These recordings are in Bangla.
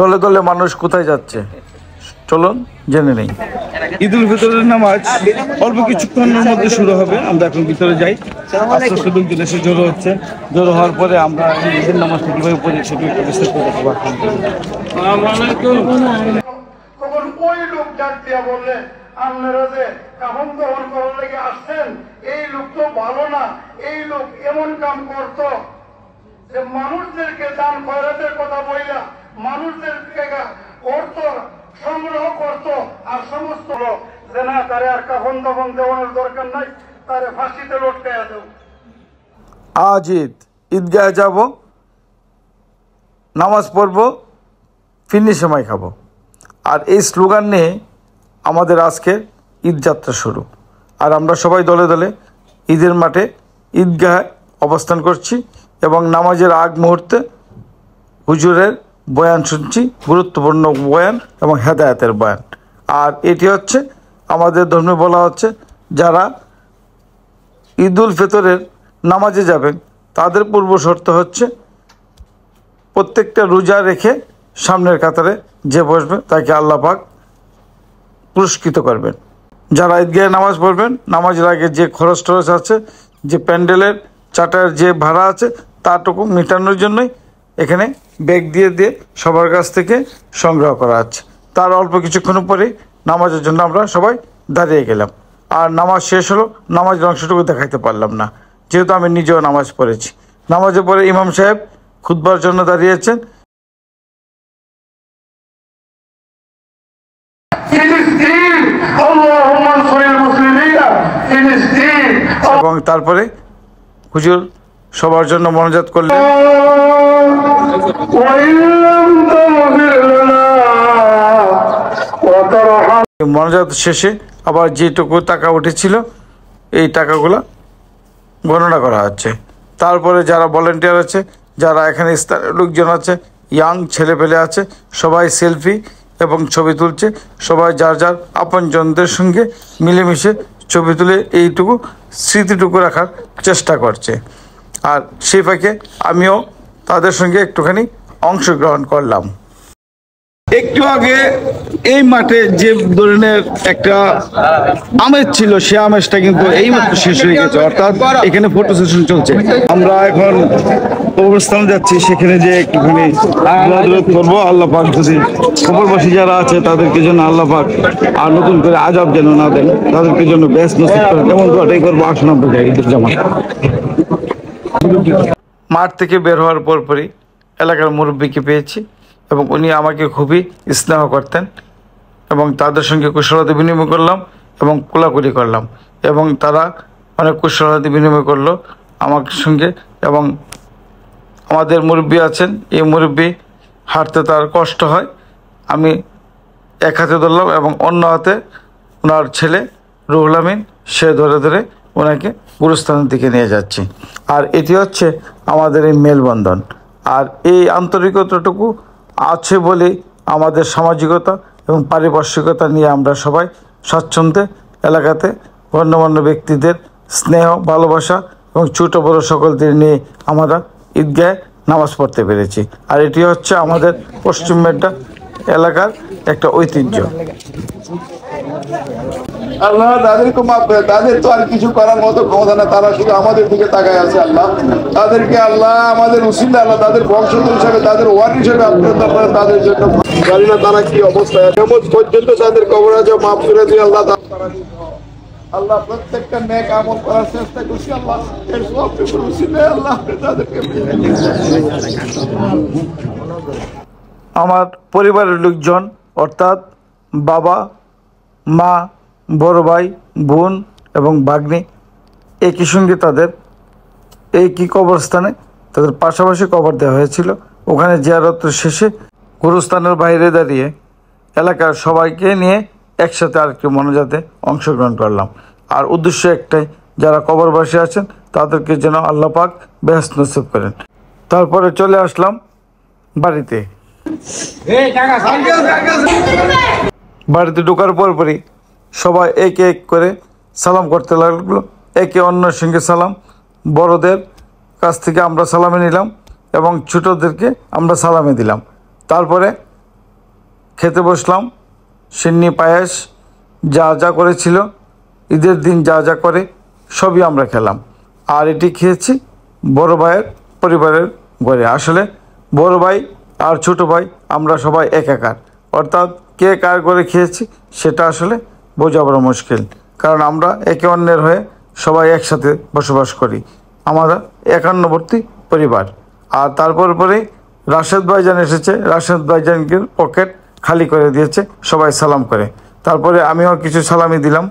দলে দলে মানুষ কোথায় যাচ্ছে চলুন জেনে নেই। ঈদুল ফিতরের নামাজ অল্প কিছুক্ষণের মধ্যে শুরু হবে। আমরা এখন ভিতরে যাই। আস্তে আস্তে লোকজন এসে জড়ো হচ্ছে। জড়ো হওয়ার পরে আমরা ঈদের নামাজটা কীভাবে পড়ি সেটা একটু বিস্তারিত দেখবো। তখন ওই লোক ডাক দিয়া বললে, আপনারা যে কাফন দহন করার লেগে আসছেন, এই লোক তো ভালো না। এই লোক এমন কাম করত যে মানুষদেরকে দান খয়রাতের কথা বইলা মানুষদেরকে অর্থ সংগ্রহ করত, আর সমস্ত লোক যে না তারে আর কাফন দহন দেওয়ানোর দরকার নাই, তারে ফাঁসিতে লটকাইয়া দেব। আজ ঈদগাহে যাব, নামাজ পড়ব, ফিরনি সময় খাবো। আর এই স্লোগান নিয়ে আমাদের আজকে ঈদ যাত্রা শুরু। আর আমরা সবাই দলে দলে ঈদের মাঠে ঈদগাহে অবস্থান করছি এবং নামাজের আগ মুহূর্তে হুজুরের বয়ান শুনছি, গুরুত্বপূর্ণ বয়ান এবং হেদায়েতের বয়ান। আর এটি হচ্ছে আমাদের ধর্মে বলা হচ্ছে, যারা ঈদুল ফিতরের নামাজে যাবেন তাদের পূর্ব শর্ত হচ্ছে প্রত্যেকটা রোজা রেখে সামনের কাতারে যে বসবে তাকে আল্লাহ পাক পুরস্কৃত করবেন। যারা ঈদগাহে নামাজ পড়বেন, নামাজের আগে যে খরচ টরচ আছে, যে প্যান্ডেলের চাটার যে ভাড়া আছে, তাটুকু মেটানোর জন্যই এখানে ব্যাগ দিয়ে দিয়ে সবার কাছ থেকে সংগ্রহ করা আছে। তার অল্প কিছুক্ষণ পরেই নামাজের জন্য আমরা সবাই দাঁড়িয়ে গেলাম। আর নামাজ শেষ হলো, নামাজের অংশটুকু দেখাইতে পারলাম না, যেহেতু আমি নিজেও নামাজ পড়েছি। নামাজের পরে ইমাম সাহেব খুতবার জন্য দাঁড়িয়েছেন এবং তারপরে হুজুর সবার জন্য মোনাজাত করলেন। মোনাজাত শেষে আবার যেটুকু টাকা উঠেছিল এই টাকাগুলো গণনা করা হচ্ছে। তারপরে যারা ভলেন্টিয়ার আছে, যারা এখানে স্থানীয় লোকজন আছে, ইয়াং ছেলেপেলে আছে, সবাই সেলফি এবং ছবি তুলছে। সবাই যার যার আপনজনদের সঙ্গে মিলেমিশে ছবি তুলে এইটুকু স্মৃতিটুকু রাখার চেষ্টা করছে। আর সেই ফাঁকে আমিও তাদের সঙ্গে একটুখানি অংশগ্রহণ করলাম। একটু আগে এই মাঠে যে ধরনের একটা আমেজ ছিল, সে আমেজটা কিন্তু এই মাত্র শেষ হয়ে গেছে। অর্থাৎ এখানে ফটো সেশন চলছে। আমরা এখন কবরস্থানে যাচ্ছি, সেখানে যে একটুখানি দোয়া করবো। আল্লাহ পাক যদি কবরবাসী যারা আছে তাদেরকে যেন আল্লাহ পাক আর নতুন করে আযাব যেন না দেন, তাদেরকে জন্য বেশ নসিব করেন, তেমন দোয়াটাই করবো। আসুন আমরা যাই ঈদের জামাত। মাঠ থেকে বের হওয়ার পরপরই এলাকার মুরব্বীকে পেয়েছি এবং উনি আমাকে খুবই স্নেহ করতেন এবং তাদের সঙ্গে কুশলতা বিনিময় করলাম এবং কোলাকুলি করলাম এবং তারা অনেক কুশলতা বিনিময় করলো আমার সঙ্গে। এবং আমাদের মুরব্বী আছেন, এই মুরব্বী হাঁটতে তার কষ্ট হয়, আমি এক হাতে ধরলাম এবং অন্য হাতে ওনার ছেলে রুহুল আমিন সে ধরে ধরে ওনাকে গুরুস্থানের দিকে নিয়ে যাচ্ছি। আর এটি হচ্ছে আমাদের এই মেলবন্ধন। আর এই আন্তরিকতাটুকু আছে বলে আমাদের সামাজিকতা এবং পারিপার্শ্বিকতা নিয়ে আমরা সবাই স্বাচ্ছন্দ্যে এলাকাতে গণ্যমান্য ব্যক্তিদের স্নেহ ভালোবাসা এবং ছোটো বড়ো সকলদের নিয়ে আমরা ঈদগাহে নামাজ পড়তে পেরেছি। আর এটি হচ্ছে আমাদের পশ্চিম মেড্ডা এলাকার একটা ঐতিহ্য। আল্লাহ তাদেরকে মাফ করে, তাদের তো আর কিছু করার মতো ক্ষমতা না, তারা শুধু আমাদের দিকে তাকায় আছে। আল্লাহ তাদেরকে আল্লাহ আমাদের উসিলা, আল্লাহ তাদের বংশধর হিসাবে, তাদের ওয়ারি হিসাবে আপনার তাদের জন্য জানি না তারা কি অবস্থায় আছে, কেমন পর্যন্ত তাদের কবর আছে মাফ করে দিয়ে আল্লাহ আল্লাহ প্রত্যেকটা নেক আমল করার চেষ্টা করছি। আল্লাহ এর সবটুকু উসিলায় আল্লাহ তাদেরকে। আমার পরিবারের লোকজন অর্থাৎ বাবা, মা, বড় ভাই, বোন এবং ভাগ্নি একই সঙ্গে তাদের একই কবরস্থানে তাদের পাশাপাশি কবর দেওয়া হয়েছিল। ওখানে জিয়ারত শেষে গুরুস্থানের বাইরে দাঁড়িয়ে এলাকার সবাইকে নিয়ে একসাথে আরেকটি মোনাজাতে অংশগ্রহণ করলাম। আর উদ্দেশ্য একটাই, যারা কবরবাসী আছেন তাদেরকে যেন আল্লাহ পাক বেহেশত নসিব করেন। তারপরে চলে আসলাম বাড়িতে। বাড়িতে ঢোকার পরপরই সবাই এক এক করে সালাম করতে লাগলো, একে অন্যের সঙ্গে সালাম। বড়দের কাছ থেকে আমরা সালামে নিলাম এবং ছোটোদেরকে আমরা সালামে দিলাম। তারপরে খেতে বসলাম। সিন্নি পায়েস যা যা করেছিল, ঈদের দিন যা যা করে সবই আমরা খেলাম। আর এটি খেয়েছি বড় ভাইয়ের পরিবারের ঘরে। আসলে বড় ভাই আর ছোট ভাই আমরা সবাই একাকার, অর্থাৎ কে কার ঘরে খেয়েছি সেটা আসলে বোঝা বড় মুশকিল, কারণ আমরা একে অন্যের হয়ে সবাই একসাথে বসবাস করি। আমরা একান্নবর্তী পরিবার। আর তারপরে রাশেদ ভাইজান এসেছে, রাশেদ ভাইজানকে পকেট খালি করে দিয়েছে সবাই সালাম করে। তারপরে আমিও কিছু সালামি দিলাম।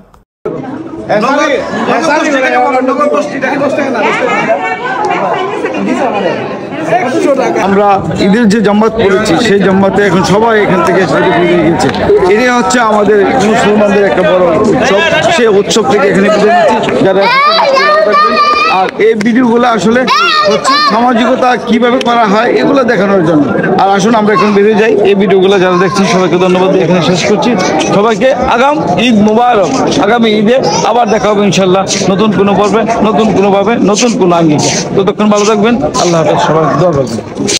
আমরা ঈদের যে জামাত পড়েছি সেই জামাতে এখন সবাই এখান থেকে বেরিয়ে গেছে। এটাই হচ্ছে আমাদের মুসলমানদের একটা বড় উৎসব। সেই উৎসব থেকে এখানে বিদায় নিচ্ছি। যারা আর এই ভিডিওগুলো আসলে হচ্ছে সামাজিকতা কিভাবে করা হয় এগুলো দেখানোর জন্য। আর আসুন আমরা এখন বেরিয়ে যাই। এই ভিডিওগুলো যারা দেখছি সবাইকে ধন্যবাদ দিয়ে এখানে শেষ করছি। সবাইকে আগাম ঈদ মুবারক। আগামী ঈদে আবার দেখা হবে ইনশাল্লাহ, নতুন কোনো পর্বে, নতুন কোনোভাবে, নতুন কোনো আঙ্গিকে। ততক্ষণ ভালো থাকবেন। আল্লাহ হাফেজ। সবাই দোয়া করবেন।